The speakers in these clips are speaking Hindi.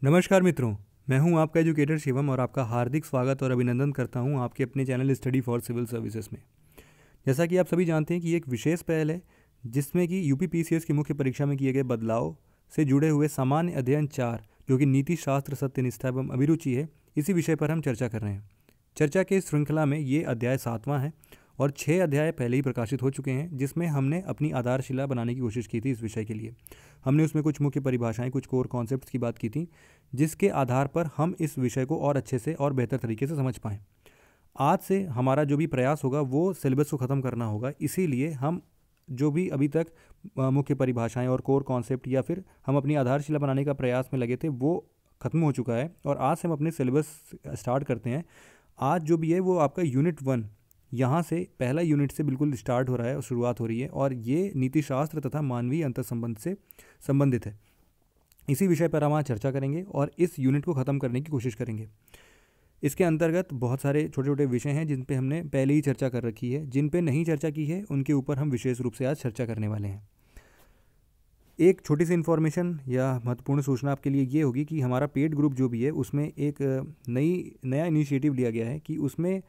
नमस्कार मित्रों। मैं हूं आपका एजुकेटर शिवम और आपका हार्दिक स्वागत और अभिनंदन करता हूं आपके अपने channel study for civil services में। जैसा कि आप सभी जानते हैं कि ये एक विशेष पहल है जिसमें कि यूपी पीसीएस की मुख्य परीक्षा में किए गए बदलाव से जुड़े हुए सामान्य अध्ययन 4 जो कि नीति शास्त्र सत्यनिष्ठा एवं अभिरुचि है, इसी विषय पर हम चर्चा कर रहे हैं। चर्चा के इस श्रृंखला में ये अध्याय 7वां है और 6 अध्याय पहले ही प्रकाशित हो चुके हैं, जिसमें हमने अपनी आधारशिला बनाने की कोशिश की थी इस विषय के लिए। हमने उसमें कुछ मुख्य परिभाषाएं, कुछ कोर कॉन्सेप्ट्स की बात की थी, जिसके आधार पर हम इस विषय को और अच्छे से और बेहतर तरीके से समझ पाएँ। आज से हमारा जो भी प्रयास होगा वो सिलेबस को ख़त्म करना होगा, इसीलिए हम जो भी अभी तक मुख्य परिभाषाएं और कोर कॉन्सेप्ट या फिर हम अपनी आधारशिला बनाने का प्रयास में लगे थे वो ख़त्म हो चुका है और आज से हम अपने सिलेबस स्टार्ट करते हैं। आज जो भी है वो आपका यूनिट 1 यहाँ से पहला यूनिट से बिल्कुल स्टार्ट हो रहा है और शुरुआत हो रही है और ये नीति शास्त्र तथा मानवीय अंतर्संबंध से संबंधित है। इसी विषय पर हम आज चर्चा करेंगे और इस यूनिट को ख़त्म करने की कोशिश करेंगे। इसके अंतर्गत बहुत सारे छोटे छोटे विषय हैं जिन पे हमने पहले ही चर्चा कर रखी है, जिन पे नहीं चर्चा की है उनके ऊपर हम विशेष रूप से आज चर्चा करने वाले हैं। एक छोटी सी इन्फॉर्मेशन या महत्वपूर्ण सूचना आपके लिए ये होगी कि हमारा पेड ग्रुप जो भी है उसमें एक नया इनिशिएटिव लिया गया है कि उसमें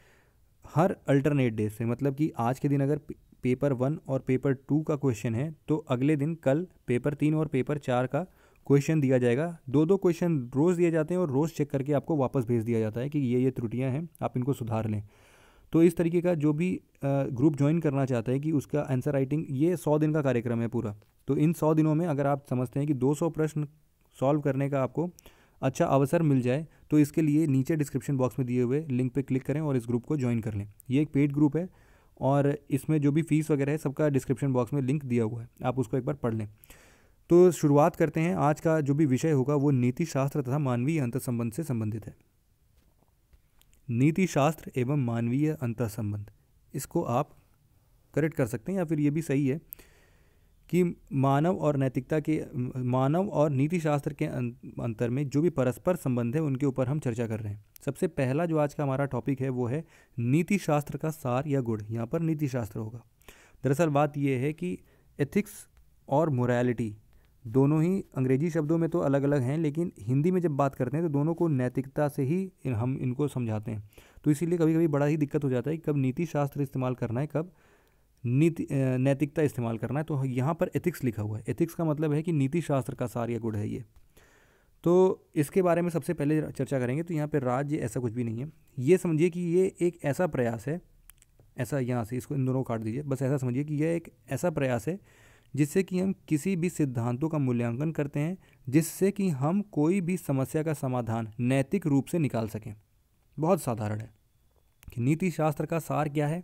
हर अल्टरनेट डे से, मतलब कि आज के दिन अगर पेपर 1 और पेपर 2 का क्वेश्चन है तो अगले दिन कल पेपर 3 और पेपर 4 का क्वेश्चन दिया जाएगा। दो क्वेश्चन रोज़ दिए जाते हैं और रोज़ चेक करके आपको वापस भेज दिया जाता है कि ये त्रुटियां हैं, आप इनको सुधार लें। तो इस तरीके का जो भी ग्रुप ज्वाइन करना चाहता है कि उसका आंसर राइटिंग, ये 100 दिन का कार्यक्रम है पूरा। तो इन 100 दिनों में अगर आप समझते हैं कि 200 प्रश्न सॉल्व करने का आपको अच्छा अवसर मिल जाए तो इसके लिए नीचे डिस्क्रिप्शन बॉक्स में दिए हुए लिंक पे क्लिक करें और इस ग्रुप को ज्वाइन कर लें। ये एक पेड ग्रुप है और इसमें जो भी फीस वगैरह है सबका डिस्क्रिप्शन बॉक्स में लिंक दिया हुआ है, आप उसको एक बार पढ़ लें। तो शुरुआत करते हैं। आज का जो भी विषय होगा वो नीति शास्त्र तथा मानवीय अंतर्संबंध से संबंधित है। नीति शास्त्र एवं मानवीय अंतर्संबंध, इसको आप करेक्ट कर सकते हैं या फिर ये भी सही है कि मानव और नीति शास्त्र के अंतर में जो भी परस्पर संबंध है उनके ऊपर हम चर्चा कर रहे हैं। सबसे पहला जो आज का हमारा टॉपिक है वो है नीति शास्त्र का सार या गुण। यहाँ पर नीति शास्त्र होगा। दरअसल बात यह है कि एथिक्स और मोरालिटी दोनों ही अंग्रेजी शब्दों में तो अलग अलग हैं, लेकिन हिंदी में जब बात करते हैं तो दोनों को नैतिकता से ही हम इनको समझाते हैं। तो इसीलिए कभी कभी बड़ा ही दिक्कत हो जाता है कि कब नीति शास्त्र इस्तेमाल करना है, कब नैतिकता इस्तेमाल करना है। तो यहाँ पर एथिक्स लिखा हुआ है। एथिक्स का मतलब है कि नीति शास्त्र का सार या गुण है ये। तो इसके बारे में सबसे पहले चर्चा करेंगे। तो यहाँ पर राज्य ऐसा कुछ भी नहीं है। ये समझिए कि ये एक ऐसा प्रयास है, ऐसा यहाँ से इसको इन दोनों को काट दीजिए, बस ऐसा समझिए कि यह एक ऐसा प्रयास है जिससे कि हम किसी भी सिद्धांतों का मूल्यांकन करते हैं, जिससे कि हम कोई भी समस्या का समाधान नैतिक रूप से निकाल सकें। बहुत साधारण है कि नीति शास्त्र का सार क्या है।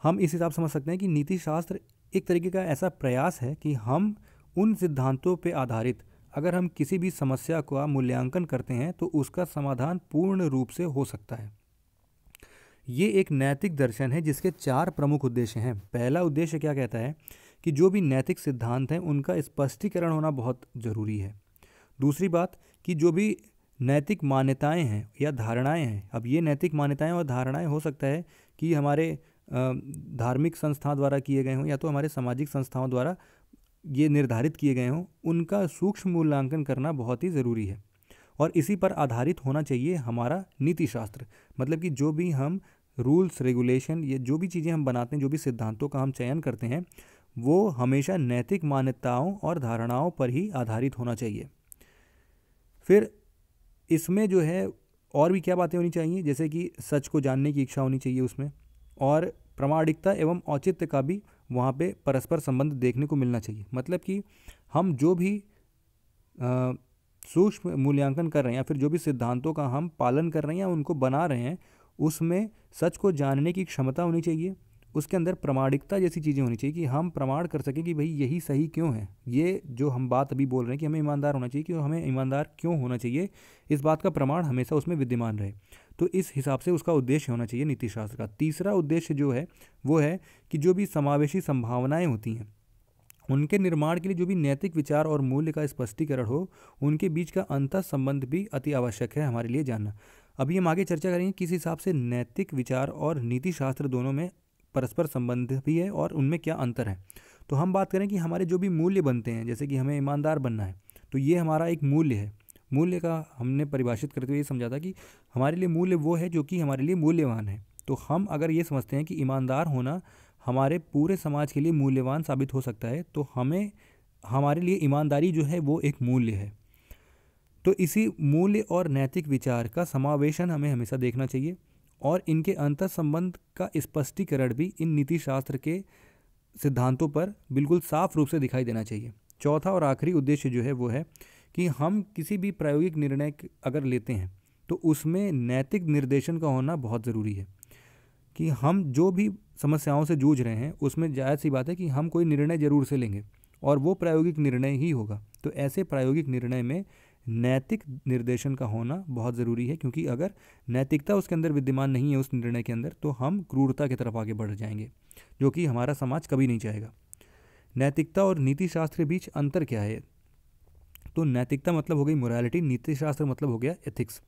हम इस हिसाब समझ सकते हैं कि नीति शास्त्र एक तरीके का ऐसा प्रयास है कि हम उन सिद्धांतों पर आधारित अगर हम किसी भी समस्या का मूल्यांकन करते हैं तो उसका समाधान पूर्ण रूप से हो सकता है। ये एक नैतिक दर्शन है जिसके 4 प्रमुख उद्देश्य हैं। पहला उद्देश्य क्या कहता है कि जो भी नैतिक सिद्धांत हैं उनका स्पष्टीकरण होना बहुत ज़रूरी है। दूसरी बात कि जो भी नैतिक मान्यताएं हैं या धारणाएं हैं, अब ये नैतिक मान्यताएं और धारणाएं हो सकता है कि हमारे धार्मिक संस्थाओं द्वारा किए गए हों या तो हमारे सामाजिक संस्थाओं द्वारा ये निर्धारित किए गए हों, उनका सूक्ष्म मूल्यांकन करना बहुत ही ज़रूरी है और इसी पर आधारित होना चाहिए हमारा नीति शास्त्र। मतलब कि जो भी हम रूल्स रेगुलेशन, ये जो भी चीज़ें हम बनाते हैं, जो भी सिद्धांतों का हम चयन करते हैं, वो हमेशा नैतिक मान्यताओं और धारणाओं पर ही आधारित होना चाहिए। फिर इसमें जो है और भी क्या बातें होनी चाहिए, जैसे कि सच को जानने की इच्छा होनी चाहिए उसमें, और प्रामाणिकता एवं औचित्य का भी वहाँ पे परस्पर संबंध देखने को मिलना चाहिए। मतलब कि हम जो भी सूक्ष्म मूल्यांकन कर रहे हैं या फिर जो भी सिद्धांतों का हम पालन कर रहे हैं या उनको बना रहे हैं, उसमें सच को जानने की क्षमता होनी चाहिए। उसके अंदर प्रामाणिकता जैसी चीज़ें होनी चाहिए कि हम प्रमाण कर सकें कि भाई यही सही क्यों है। ये जो हम बात अभी बोल रहे हैं कि हमें ईमानदार होना चाहिए, कि हमें ईमानदार क्यों होना चाहिए, इस बात का प्रमाण हमेशा उसमें विद्यमान रहे। तो इस हिसाब से उसका उद्देश्य होना चाहिए नीति शास्त्र का। तीसरा उद्देश्य जो है वो है कि जो भी समावेशी संभावनाएँ होती हैं उनके निर्माण के लिए जो भी नैतिक विचार और मूल्य का स्पष्टीकरण हो, उनके बीच का अंतर संबंध भी अति आवश्यक है हमारे लिए जानना। अभी हम आगे चर्चा करेंगे किस हिसाब से नैतिक विचार और नीति शास्त्र दोनों में परस्पर संबंध भी है और उनमें क्या अंतर है। तो हम बात करें कि हमारे जो भी मूल्य बनते हैं, जैसे कि हमें ईमानदार बनना है, तो ये हमारा एक मूल्य है मूल्य का हमने परिभाषित करते हुए ये समझा था कि हमारे लिए मूल्य वो है जो कि हमारे लिए मूल्यवान है। तो हम अगर ये समझते हैं कि ईमानदार होना हमारे पूरे समाज के लिए मूल्यवान साबित हो सकता है, तो हमें हमारे लिए ईमानदारी जो है वो एक मूल्य है। तो इसी मूल्य और नैतिक विचार का समावेशन हमें हमेशा देखना चाहिए और इनके अंतर संबंध का स्पष्टीकरण भी इन नीति शास्त्र के सिद्धांतों पर बिल्कुल साफ रूप से दिखाई देना चाहिए। चौथा और आखिरी उद्देश्य जो है वो है कि हम किसी भी प्रायोगिक निर्णय अगर लेते हैं तो उसमें नैतिक निर्देशन का होना बहुत ज़रूरी है। कि हम जो भी समस्याओं से जूझ रहे हैं उसमें जायज़ सी बात है कि हम कोई निर्णय ज़रूर से लेंगे और वो प्रायोगिक निर्णय ही होगा। तो ऐसे प्रायोगिक निर्णय में नैतिक निर्देशन का होना बहुत ज़रूरी है, क्योंकि अगर नैतिकता उसके अंदर विद्यमान नहीं है उस निर्णय के अंदर, तो हम क्रूरता की तरफ आगे बढ़ जाएंगे, जो कि हमारा समाज कभी नहीं चाहेगा। नैतिकता और नीति शास्त्र के बीच अंतर क्या है? तो नैतिकता मतलब हो गई मोरालिटी, नीति शास्त्र मतलब हो गया एथिक्स।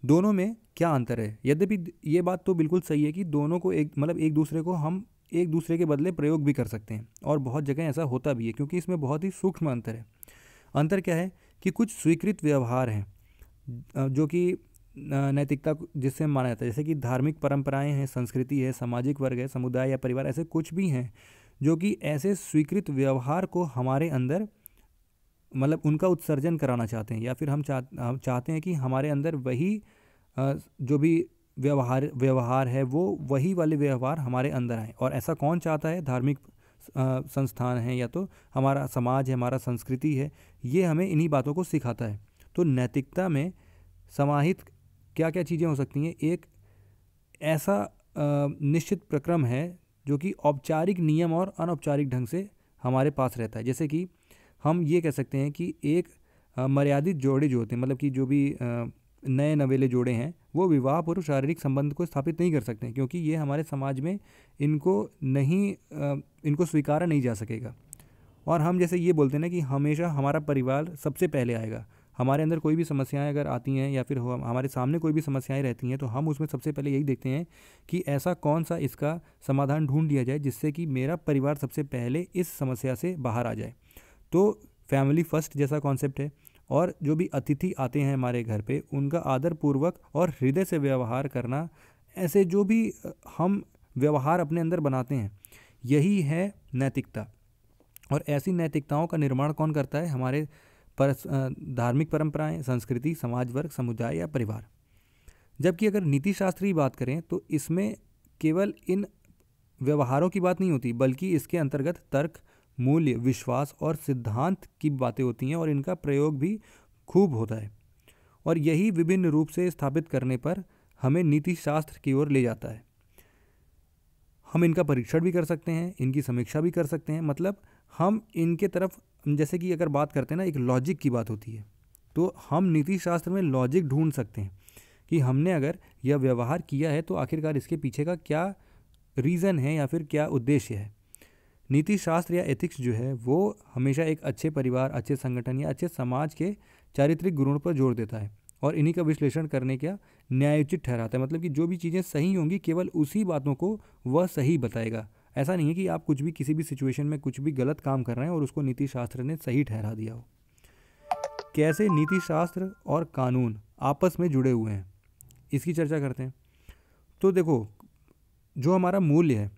दोनों में क्या अंतर है? यद्यपि ये बात तो बिल्कुल सही है कि दोनों को एक दूसरे को हम एक दूसरे के बदले प्रयोग भी कर सकते हैं और बहुत जगह ऐसा होता भी है, क्योंकि इसमें बहुत ही सूक्ष्म अंतर है। अंतर क्या है कि कुछ स्वीकृत व्यवहार हैं जो कि नैतिकता जिससे माना जाता है, जैसे कि धार्मिक परंपराएं हैं, संस्कृति है, सामाजिक वर्ग है, समुदाय या परिवार, ऐसे कुछ भी हैं जो कि ऐसे स्वीकृत व्यवहार को हमारे अंदर उनका उत्सर्जन कराना चाहते हैं, या फिर हम चाहते हैं कि हमारे अंदर वही जो भी व्यवहार है वो वही वाले व्यवहार हमारे अंदर आए। और ऐसा कौन चाहता है? धार्मिक संस्थान है या तो हमारा समाज है, हमारा संस्कृति है, ये हमें इन्हीं बातों को सिखाता है। तो नैतिकता में समाहित क्या क्या चीज़ें हो सकती हैं? एक ऐसा निश्चित प्रक्रम है जो कि औपचारिक नियम और अनौपचारिक ढंग से हमारे पास रहता है। जैसे कि हम ये कह सकते हैं कि एक मर्यादित जोड़े जो होते हैं, मतलब कि जो भी नए नवेले जोड़े हैं, वो विवाह पूर्व शारीरिक संबंध को स्थापित नहीं कर सकते हैं, क्योंकि ये हमारे समाज में इनको स्वीकारा नहीं जा सकेगा। और हम जैसे ये बोलते हैं ना कि हमेशा हमारा परिवार सबसे पहले आएगा। हमारे अंदर कोई भी समस्याएं अगर आती हैं या फिर हमारे सामने कोई भी समस्याएं रहती हैं, तो हम उसमें सबसे पहले यही देखते हैं कि ऐसा कौन सा इसका समाधान ढूंढ लिया जाए जिससे कि मेरा परिवार सबसे पहले इस समस्या से बाहर आ जाए। तो फैमिली फर्स्ट जैसा कॉन्सेप्ट है। और जो भी अतिथि आते हैं हमारे घर पे, उनका आदर पूर्वक और हृदय से व्यवहार करना, ऐसे जो भी हम व्यवहार अपने अंदर बनाते हैं, यही है नैतिकता। और ऐसी नैतिकताओं का निर्माण कौन करता है? हमारे धार्मिक परंपराएं, संस्कृति, समाज वर्ग, समुदाय या परिवार। जबकि अगर नीति शास्त्र की बात करें तो इसमें केवल इन व्यवहारों की बात नहीं होती, बल्कि इसके अंतर्गत तर्क, मूल्य, विश्वास और सिद्धांत की बातें होती हैं और इनका प्रयोग भी खूब होता है। और यही विभिन्न रूप से स्थापित करने पर हमें नीति शास्त्र की ओर ले जाता है। हम इनका परीक्षण भी कर सकते हैं, इनकी समीक्षा भी कर सकते हैं। मतलब हम इनके तरफ, जैसे कि अगर बात करते हैं ना, एक लॉजिक की बात होती है, तो हम नीति शास्त्र में लॉजिक ढूंढ सकते हैं कि हमने अगर यह व्यवहार किया है तो आखिरकार इसके पीछे का क्या रीज़न है या फिर क्या उद्देश्य है। नीति शास्त्र या एथिक्स जो है वो हमेशा एक अच्छे परिवार, अच्छे संगठन या अच्छे समाज के चारित्रिक गुणों पर जोर देता है और इन्हीं का विश्लेषण करने का न्यायोचित ठहराता है। मतलब कि जो भी चीज़ें सही होंगी केवल उसी बातों को वह सही बताएगा। ऐसा नहीं है कि आप कुछ भी किसी भी सिचुएशन में कुछ भी गलत काम कर रहे हैं और उसको नीति शास्त्र ने सही ठहरा दिया हो। कैसे नीति शास्त्र और कानून आपस में जुड़े हुए हैं, इसकी चर्चा करते हैं। तो देखो, जो हमारा मूल्य है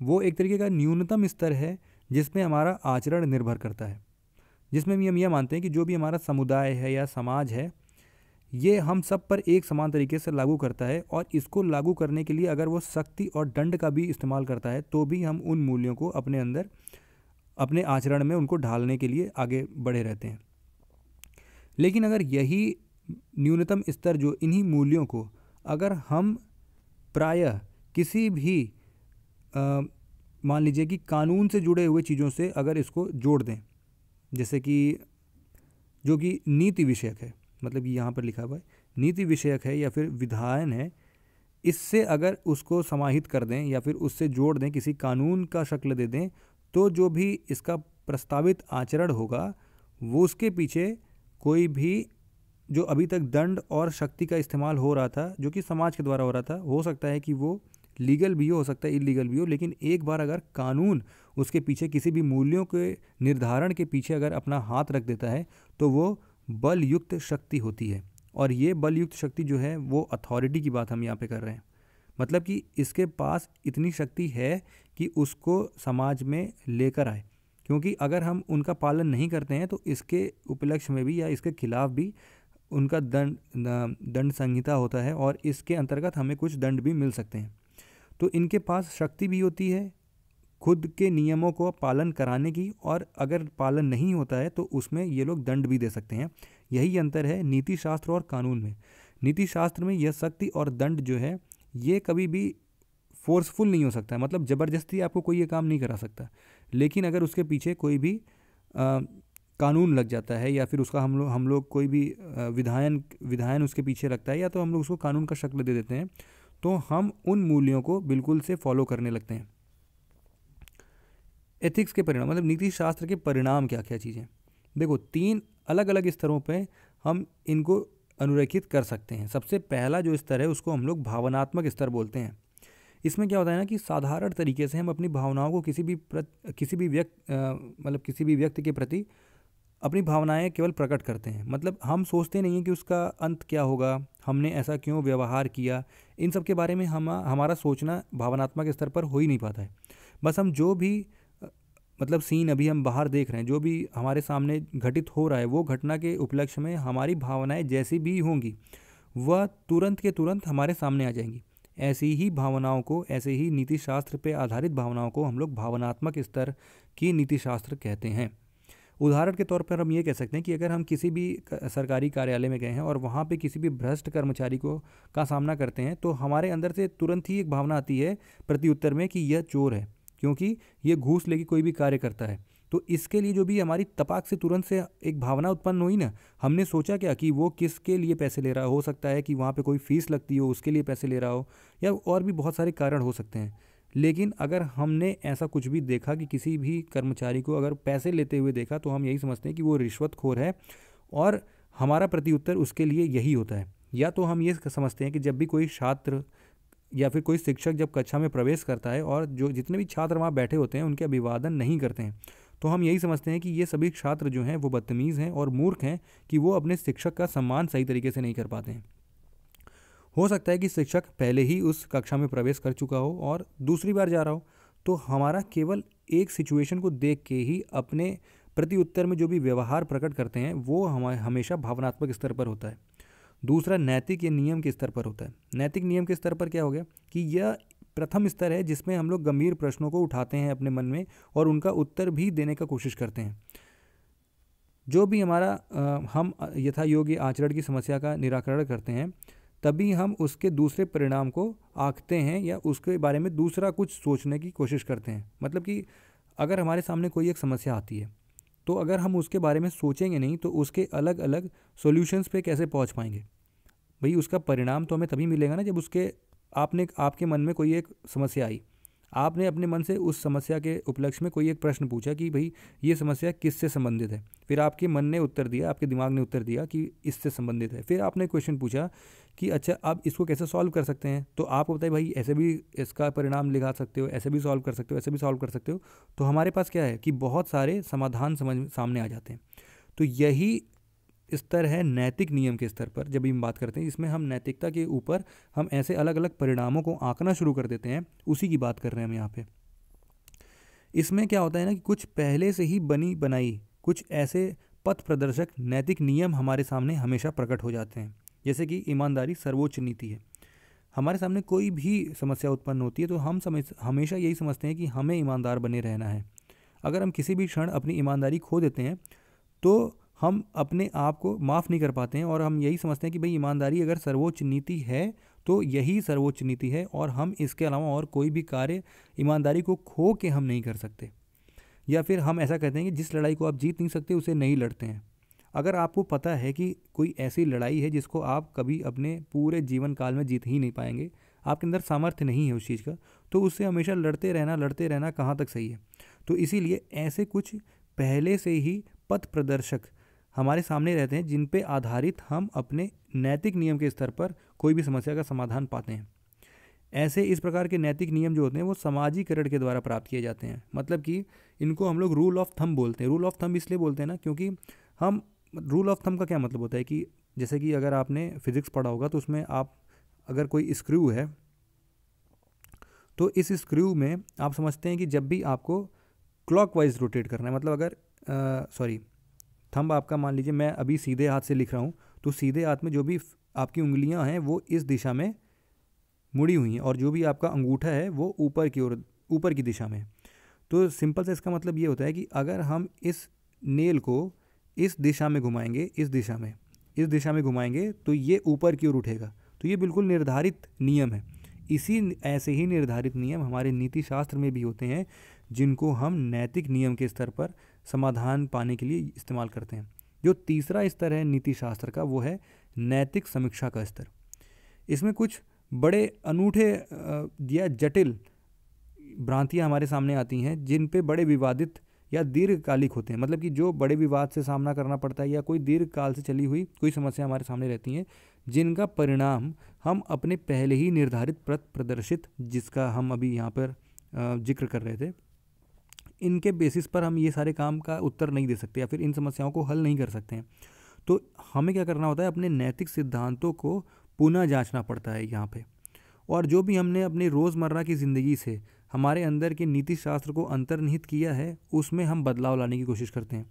वो एक तरीके का न्यूनतम स्तर है जिसमें हमारा आचरण निर्भर करता है, जिसमें भी हम यह मानते हैं कि जो भी हमारा समुदाय है या समाज है, ये हम सब पर एक समान तरीके से लागू करता है। और इसको लागू करने के लिए अगर वो सख्ती और दंड का भी इस्तेमाल करता है, तो भी हम उन मूल्यों को अपने अंदर, अपने आचरण में उनको ढालने के लिए आगे बढ़े रहते हैं। लेकिन अगर यही न्यूनतम स्तर, जो इन्हीं मूल्यों को अगर हम प्रायः किसी भी मान लीजिए कि कानून से जुड़े हुए चीज़ों से अगर इसको जोड़ दें, जैसे कि जो कि नीति विषयक है, मतलब कि यहाँ पर लिखा हुआ है नीति विषयक है या फिर विधान है, इससे अगर उसको समाहित कर दें या फिर उससे जोड़ दें, किसी कानून का शक्ल दे दें, तो जो भी इसका प्रस्तावित आचरण होगा वो उसके पीछे कोई भी जो अभी तक दंड और शक्ति का इस्तेमाल हो रहा था, जो कि समाज के द्वारा हो रहा था, हो सकता है कि वो लीगल भी हो सकता है इलीगल भी हो, लेकिन एक बार अगर कानून उसके पीछे किसी भी मूल्यों के निर्धारण के पीछे अगर अपना हाथ रख देता है, तो वो बल युक्त शक्ति होती है। और ये बल युक्त शक्ति जो है वो अथॉरिटी की बात हम यहाँ पे कर रहे हैं। मतलब कि इसके पास इतनी शक्ति है कि उसको समाज में लेकर आए, क्योंकि अगर हम उनका पालन नहीं करते हैं तो इसके उपलक्ष्य में भी या इसके खिलाफ भी उनका दंड संहिता होता है और इसके अंतर्गत हमें कुछ दंड भी मिल सकते हैं। तो इनके पास शक्ति भी होती है खुद के नियमों को पालन कराने की, और अगर पालन नहीं होता है तो उसमें ये लोग दंड भी दे सकते हैं। यही अंतर है नीति शास्त्र और कानून में। नीति शास्त्र में यह शक्ति और दंड जो है ये कभी भी फोर्सफुल नहीं हो सकता है, मतलब ज़बरदस्ती आपको कोई ये काम नहीं करा सकता। लेकिन अगर उसके पीछे कोई भी कानून लग जाता है या फिर उसका हम लोग कोई भी विधायन उसके पीछे लगता है, या तो हम लोग उसको कानून का शक्ल दे देते हैं, तो हम उन मूल्यों को बिल्कुल से फॉलो करने लगते हैं। एथिक्स के परिणाम, मतलब नीति शास्त्र के परिणाम क्या क्या चीज़ें। देखो 3 अलग अलग स्तरों पे हम इनको अनुरेखित कर सकते हैं। सबसे पहला जो स्तर है उसको हम लोग भावनात्मक स्तर बोलते हैं। इसमें क्या होता है ना कि साधारण तरीके से हम अपनी भावनाओं को किसी भी व्यक्ति के प्रति अपनी भावनाएं केवल प्रकट करते हैं। मतलब हम सोचते नहीं हैं कि उसका अंत क्या होगा, हमने ऐसा क्यों व्यवहार किया, इन सब के बारे में हमारा सोचना भावनात्मक स्तर पर हो ही नहीं पाता है। बस हम जो भी मतलब सीन अभी हम बाहर देख रहे हैं, जो भी हमारे सामने घटित हो रहा है, वो घटना के उपलक्ष्य में हमारी भावनाएं जैसी भी होंगी वह तुरंत के तुरंत हमारे सामने आ जाएंगी। ऐसी ही भावनाओं को, ऐसे ही नीति शास्त्र पे आधारित भावनाओं को हम लोग भावनात्मक स्तर की नीति शास्त्र कहते हैं। उदाहरण के तौर पर हम ये कह सकते हैं कि अगर हम किसी भी सरकारी कार्यालय में गए हैं और वहाँ पे किसी भी भ्रष्ट कर्मचारी का सामना करते हैं, तो हमारे अंदर से तुरंत ही एक भावना आती है प्रत्युत्तर में कि यह चोर है, क्योंकि ये घूस लेके कोई भी कार्य करता है। तो इसके लिए जो भी हमारी तपाक से तुरंत से एक भावना उत्पन्न हुई ना, हमने सोचा क्या कि वो किसके लिए पैसे ले रहा हो सकता है कि वहाँ पे कोई फीस लगती हो उसके लिए पैसे ले रहा हो, या और भी बहुत सारे कारण हो सकते हैं। लेकिन अगर हमने ऐसा कुछ भी देखा कि किसी भी कर्मचारी को अगर पैसे लेते हुए देखा, तो हम यही समझते हैं कि वो रिश्वतखोर है और हमारा प्रत्युत्तर उसके लिए यही होता है। या तो हम ये समझते हैं कि जब भी कोई छात्र या फिर कोई शिक्षक जब कक्षा में प्रवेश करता है और जो जितने भी छात्र वहाँ बैठे होते हैं उनके अभिवादन नहीं करते हैं, तो हम यही समझते हैं कि ये सभी छात्र जो हैं वो बदतमीज़ हैं और मूर्ख हैं कि वो अपने शिक्षक का सम्मान सही तरीके से नहीं कर पाते हैं। हो सकता है कि शिक्षक पहले ही उस कक्षा में प्रवेश कर चुका हो और दूसरी बार जा रहा हो, तो हमारा केवल एक सिचुएशन को देख के ही अपने प्रति उत्तर में जो भी व्यवहार प्रकट करते हैं वो हमेशा भावनात्मक स्तर पर होता है। दूसरा नैतिक या नियम के स्तर पर होता है। नैतिक नियम के स्तर पर क्या हो गया कि यह प्रथम स्तर है जिसमें हम लोग गंभीर प्रश्नों को उठाते हैं अपने मन में और उनका उत्तर भी देने का कोशिश करते हैं। जो भी हम यथा योग्य आचरण की समस्या का निराकरण करते हैं, तभी हम उसके दूसरे परिणाम को आंकते हैं या उसके बारे में दूसरा कुछ सोचने की कोशिश करते हैं। मतलब कि अगर हमारे सामने कोई एक समस्या आती है, तो अगर हम उसके बारे में सोचेंगे नहीं तो उसके अलग अलग सॉल्यूशंस पे कैसे पहुंच पाएंगे। भाई उसका परिणाम तो हमें तभी मिलेगा ना जब आपके मन में कोई एक समस्या आई, आपने अपने मन से उस समस्या के उपलक्ष्य में कोई एक प्रश्न पूछा कि भाई ये समस्या किससे संबंधित है, फिर आपके मन ने उत्तर दिया, आपके दिमाग ने उत्तर दिया कि इससे संबंधित है। फिर आपने क्वेश्चन पूछा कि अच्छा आप इसको कैसे सॉल्व कर सकते हैं, तो आपको बताइए भाई ऐसे भी इसका परिणाम लिखा सकते हो, ऐसे भी सॉल्व कर सकते हो, ऐसे भी सॉल्व कर सकते हो। तो हमारे पास क्या है कि बहुत सारे समाधान सामने आ जाते हैं। तो यही स्तर है नैतिक नियम के स्तर पर जब हम बात करते हैं, इसमें हम नैतिकता के ऊपर हम ऐसे अलग अलग परिणामों को आंकना शुरू कर देते हैं, उसी की बात कर रहे हैं हम यहाँ पे। इसमें क्या होता है ना कि कुछ पहले से ही बनी बनाई कुछ ऐसे पथ प्रदर्शक नैतिक नियम हमारे सामने हमेशा प्रकट हो जाते हैं। जैसे कि ईमानदारी सर्वोच्च नीति है। हमारे सामने कोई भी समस्या उत्पन्न होती है तो हम हमेशा यही समझते हैं कि हमें ईमानदार बने रहना है। अगर हम किसी भी क्षण अपनी ईमानदारी खो देते हैं तो हम अपने आप को माफ़ नहीं कर पाते हैं और हम यही समझते हैं कि भाई ईमानदारी अगर सर्वोच्च नीति है तो यही सर्वोच्च नीति है और हम इसके अलावा और कोई भी कार्य ईमानदारी को खो के हम नहीं कर सकते। या फिर हम ऐसा कहते हैं कि जिस लड़ाई को आप जीत नहीं सकते उसे नहीं लड़ते हैं। अगर आपको पता है कि कोई ऐसी लड़ाई है जिसको आप कभी अपने पूरे जीवन काल में जीत ही नहीं पाएंगे, आपके अंदर सामर्थ्य नहीं है उस चीज़ का, तो उससे हमेशा लड़ते रहना कहाँ तक सही है। तो इसीलिए ऐसे कुछ पहले से ही पथ प्रदर्शक हमारे सामने रहते हैं जिन पे आधारित हम अपने नैतिक नियम के स्तर पर कोई भी समस्या का समाधान पाते हैं। ऐसे इस प्रकार के नैतिक नियम जो होते हैं वो समाजीकरण के द्वारा प्राप्त किए जाते हैं। मतलब कि इनको हम लोग रूल ऑफ थंब बोलते हैं। रूल ऑफ थंब इसलिए बोलते हैं ना क्योंकि हम रूल ऑफ थंब का क्या मतलब होता है कि जैसे कि अगर आपने फिजिक्स पढ़ा होगा तो उसमें आप अगर कोई स्क्रू है तो इस स्क्रू में आप समझते हैं कि जब भी आपको क्लॉकवाइज रोटेट करना है, मतलब अगर थंब आपका मान लीजिए मैं अभी सीधे हाथ से लिख रहा हूँ तो सीधे हाथ में जो भी आपकी उंगलियां हैं वो इस दिशा में मुड़ी हुई हैं और जो भी आपका अंगूठा है वो ऊपर की ओर, ऊपर की दिशा में है। तो सिंपल से इसका मतलब ये होता है कि अगर हम इस नेल को इस दिशा में घुमाएंगे, इस दिशा में घुमाएंगे तो ये ऊपर की ओर उठेगा। तो ये बिल्कुल निर्धारित नियम है। इसी ऐसे ही निर्धारित नियम हमारे नीति शास्त्र में भी होते हैं, जिनको हम नैतिक नियम के स्तर पर समाधान पाने के लिए इस्तेमाल करते हैं। जो तीसरा स्तर है नीति शास्त्र का वो है नैतिक समीक्षा का स्तर। इसमें कुछ बड़े अनूठे या जटिल भ्रांतियाँ हमारे सामने आती हैं जिन पे बड़े विवादित या दीर्घकालिक होते हैं, मतलब कि जो बड़े विवाद से सामना करना पड़ता है या कोई दीर्घ काल से चली हुई कोई समस्या हमारे सामने रहती हैं, जिनका परिणाम हम अपने पहले ही निर्धारित प्रदर्शित, जिसका हम अभी यहाँ पर जिक्र कर रहे थे, इनके बेसिस पर हम ये सारे काम का उत्तर नहीं दे सकते या फिर इन समस्याओं को हल नहीं कर सकते हैं। तो हमें क्या करना होता है, अपने नैतिक सिद्धांतों को पुनः जांचना पड़ता है यहाँ पे। और जो भी हमने अपनी रोज़मर्रा की ज़िंदगी से हमारे अंदर के नीति शास्त्र को अंतर्निहित किया है उसमें हम बदलाव लाने की कोशिश करते हैं।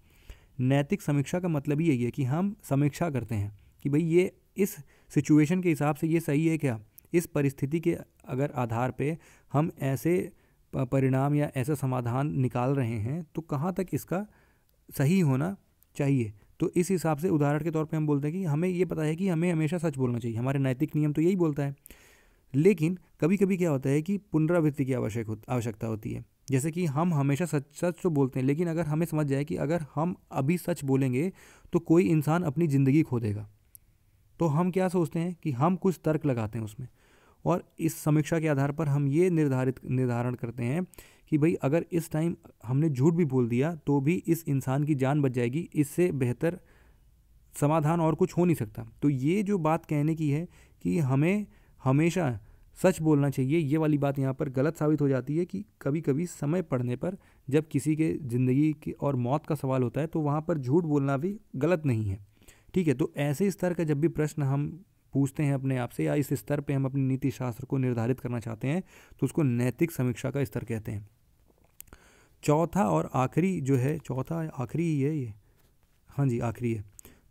नैतिक समीक्षा का मतलब ही यही है कि हम समीक्षा करते हैं कि भाई ये इस सिचुएशन के हिसाब से ये सही है क्या, इस परिस्थिति के अगर आधार पे हम ऐसे परिणाम या ऐसा समाधान निकाल रहे हैं तो कहाँ तक इसका सही होना चाहिए। तो इस हिसाब से उदाहरण के तौर पे हम बोलते हैं कि हमें ये पता है कि हमें हमेशा सच बोलना चाहिए, हमारे नैतिक नियम तो यही बोलता है। लेकिन कभी कभी क्या होता है कि पुनरावृत्ति की आवश्यकता होती है। जैसे कि हम हमेशा सच तो बोलते हैं, लेकिन अगर हमें समझ जाए कि अगर हम अभी सच बोलेंगे तो कोई इंसान अपनी ज़िंदगी खो देगा, तो हम क्या सोचते हैं कि हम कुछ तर्क लगाते हैं उसमें, और इस समीक्षा के आधार पर हम ये निर्धारण करते हैं कि भाई अगर इस टाइम हमने झूठ भी बोल दिया तो भी इस इंसान की जान बच जाएगी, इससे बेहतर समाधान और कुछ हो नहीं सकता। तो ये जो बात कहने की है कि हमें हमेशा सच बोलना चाहिए, ये वाली बात यहाँ पर गलत साबित हो जाती है कि कभी कभी समय पड़ने पर जब किसी के ज़िंदगी की और मौत का सवाल होता है तो वहाँ पर झूठ बोलना भी गलत नहीं है। ठीक है, तो ऐसे स्तर का जब भी प्रश्न हम पूछते हैं अपने आप से या इस स्तर पे हम अपनी नीति शास्त्र को निर्धारित करना चाहते हैं तो उसको नैतिक समीक्षा का स्तर कहते हैं। चौथा और आखिरी जो है, चौथा आखिरी ही है ये, हाँ जी आखिरी है।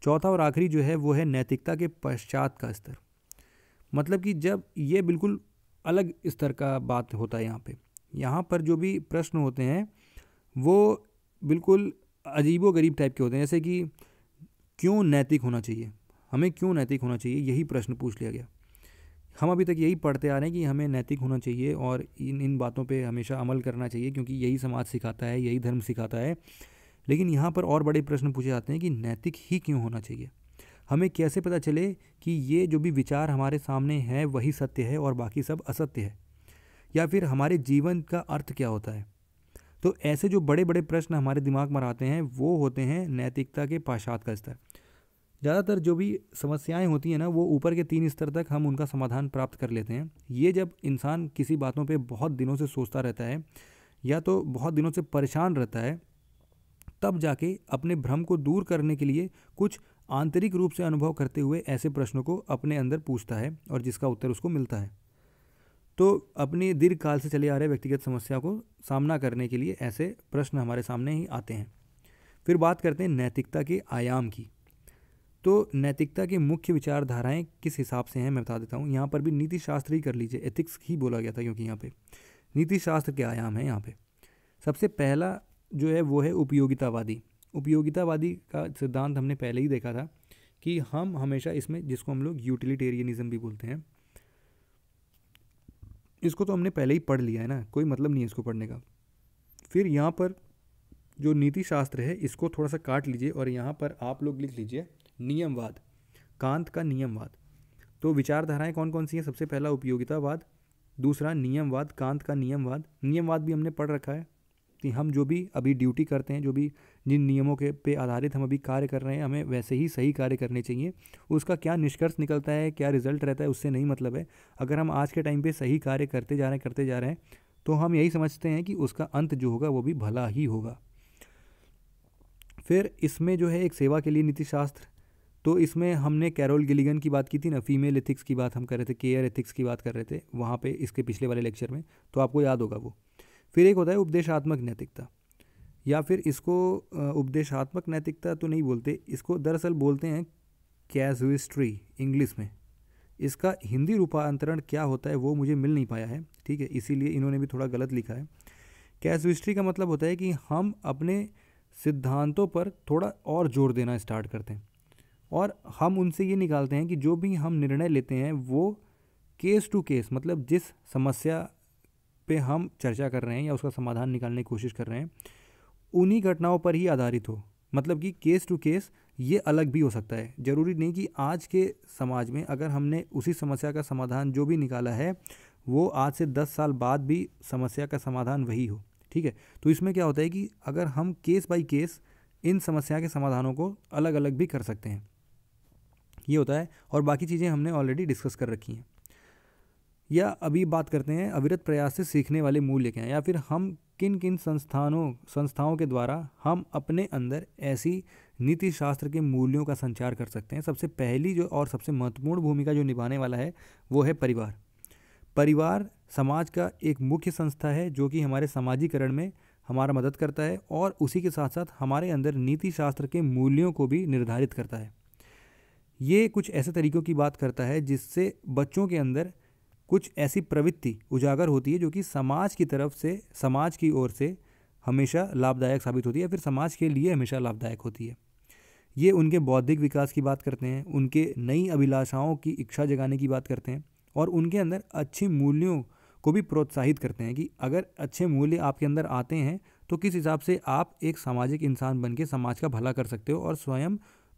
चौथा और आखिरी जो है वो है नैतिकता के पश्चात का स्तर। मतलब कि जब ये बिल्कुल अलग स्तर का बात होता है यहाँ पर जो भी प्रश्न होते हैं वो बिल्कुल अजीबोगरीब टाइप के होते हैं। जैसे कि क्यों नैतिक होना चाहिए, हमें क्यों नैतिक होना चाहिए, यही प्रश्न पूछ लिया गया। हम अभी तक यही पढ़ते आ रहे हैं कि हमें नैतिक होना चाहिए और इन बातों पे हमेशा अमल करना चाहिए क्योंकि यही समाज सिखाता है, यही धर्म सिखाता है। लेकिन यहाँ पर और बड़े प्रश्न पूछे जाते हैं कि नैतिक ही क्यों होना चाहिए। हमें कैसे पता चले कि ये जो भी विचार हमारे सामने है वही सत्य है और बाकी सब असत्य है, या फिर हमारे जीवन का अर्थ क्या होता है। तो ऐसे जो बड़े बड़े प्रश्न हमारे दिमाग में आते हैं वो होते हैं नैतिकता के पश्चात का स्तर। ज़्यादातर जो भी समस्याएं होती हैं ना वो ऊपर के 3 स्तर तक हम उनका समाधान प्राप्त कर लेते हैं। ये जब इंसान किसी बातों पे बहुत दिनों से सोचता रहता है या तो बहुत दिनों से परेशान रहता है, तब जाके अपने भ्रम को दूर करने के लिए कुछ आंतरिक रूप से अनुभव करते हुए ऐसे प्रश्नों को अपने अंदर पूछता है और जिसका उत्तर उसको मिलता है। तो अपनी दीर्घकाल से चले आ रहे व्यक्तिगत समस्या को सामना करने के लिए ऐसे प्रश्न हमारे सामने ही आते हैं। फिर बात करते हैं नैतिकता के आयाम की। तो नैतिकता की मुख्य विचारधाराएं किस हिसाब से हैं मैं बता देता हूँ। यहाँ पर भी नीति शास्त्र ही कर लीजिए, एथिक्स ही बोला गया था क्योंकि यहाँ पे नीति शास्त्र के आयाम हैं। यहाँ पे सबसे पहला जो है वो है उपयोगितावादी। उपयोगितावादी का सिद्धांत हमने पहले ही देखा था कि हम हमेशा इसमें, जिसको हम लोग यूटिलिटेरियनिज्म भी बोलते हैं, इसको तो हमने पहले ही पढ़ लिया है ना, कोई मतलब नहीं है इसको पढ़ने का। फिर यहाँ पर जो नीति शास्त्र है इसको थोड़ा सा काट लीजिए और यहाँ पर आप लोग लिख लीजिए नियमवाद, कांत का नियमवाद। तो विचारधाराएं कौन कौन सी हैं? सबसे पहला उपयोगितावाद, दूसरा नियमवाद, कांत का नियमवाद। नियमवाद भी हमने पढ़ रखा है कि हम जो भी अभी ड्यूटी करते हैं, जो भी जिन नियमों के पे आधारित हम अभी कार्य कर रहे हैं, हमें वैसे ही सही कार्य करने चाहिए। उसका क्या निष्कर्ष निकलता है, क्या रिजल्ट रहता है, उससे नहीं मतलब है। अगर हम आज के टाइम पे सही कार्य करते जा रहे हैं तो हम यही समझते हैं कि उसका अंत जो होगा वो भी भला ही होगा। फिर इसमें जो है एक सेवा के लिए नीति शास्त्र, तो इसमें हमने कैरोल गिलिगन की बात की थी ना, फीमेल एथिक्स की बात हम कर रहे थे, केयर एथिक्स की बात कर रहे थे वहाँ पे इसके पिछले वाले लेक्चर में, तो आपको याद होगा वो। फिर एक होता है उपदेशात्मक नैतिकता, या फिर इसको उपदेशात्मक नैतिकता तो नहीं बोलते, इसको दरअसल बोलते हैं कैजुइस्ट्री इंग्लिश में। इसका हिंदी रूपांतरण क्या होता है वो मुझे मिल नहीं पाया है, ठीक है, इसीलिए इन्होंने भी थोड़ा गलत लिखा है। कैजुइस्ट्री का मतलब होता है कि हम अपने सिद्धांतों पर थोड़ा और जोर देना स्टार्ट करते हैं, और हम उनसे ये निकालते हैं कि जो भी हम निर्णय लेते हैं वो केस टू केस, मतलब जिस समस्या पे हम चर्चा कर रहे हैं या उसका समाधान निकालने की कोशिश कर रहे हैं उन्हीं घटनाओं पर ही आधारित हो। मतलब कि केस टू केस ये अलग भी हो सकता है, ज़रूरी नहीं कि आज के समाज में अगर हमने उसी समस्या का समाधान जो भी निकाला है वो आज से 10 साल बाद भी समस्या का समाधान वही हो, ठीक है। तो इसमें क्या होता है कि अगर हम केस बाय केस इन समस्या के समाधानों को अलग अलग भी कर सकते हैं, ये होता है। और बाकी चीज़ें हमने ऑलरेडी डिस्कस कर रखी हैं। या अभी बात करते हैं अविरत प्रयास से सीखने वाले मूल्य क्या हैं, या फिर हम किन किन संस्थाओं के द्वारा हम अपने अंदर ऐसी नीति शास्त्र के मूल्यों का संचार कर सकते हैं। सबसे पहली जो और सबसे महत्वपूर्ण भूमिका जो निभाने वाला है वो है परिवार। परिवार समाज का एक मुख्य संस्था है जो कि हमारे समाजीकरण में हमारा मदद करता है और उसी के साथ साथ हमारे अंदर नीति शास्त्र के मूल्यों को भी निर्धारित करता है। ये कुछ ऐसे तरीक़ों की बात करता है जिससे बच्चों के अंदर कुछ ऐसी प्रवृत्ति उजागर होती है जो कि समाज की तरफ से, समाज की ओर से हमेशा लाभदायक साबित होती है, फिर समाज के लिए हमेशा लाभदायक होती है। ये उनके बौद्धिक विकास की बात करते हैं, उनके नई अभिलाषाओं की इच्छा जगाने की बात करते हैं, और उनके अंदर अच्छे मूल्यों को भी प्रोत्साहित करते हैं कि अगर अच्छे मूल्य आपके अंदर आते हैं तो किस हिसाब से आप एक सामाजिक इंसान बन के समाज का भला कर सकते हो और स्वयं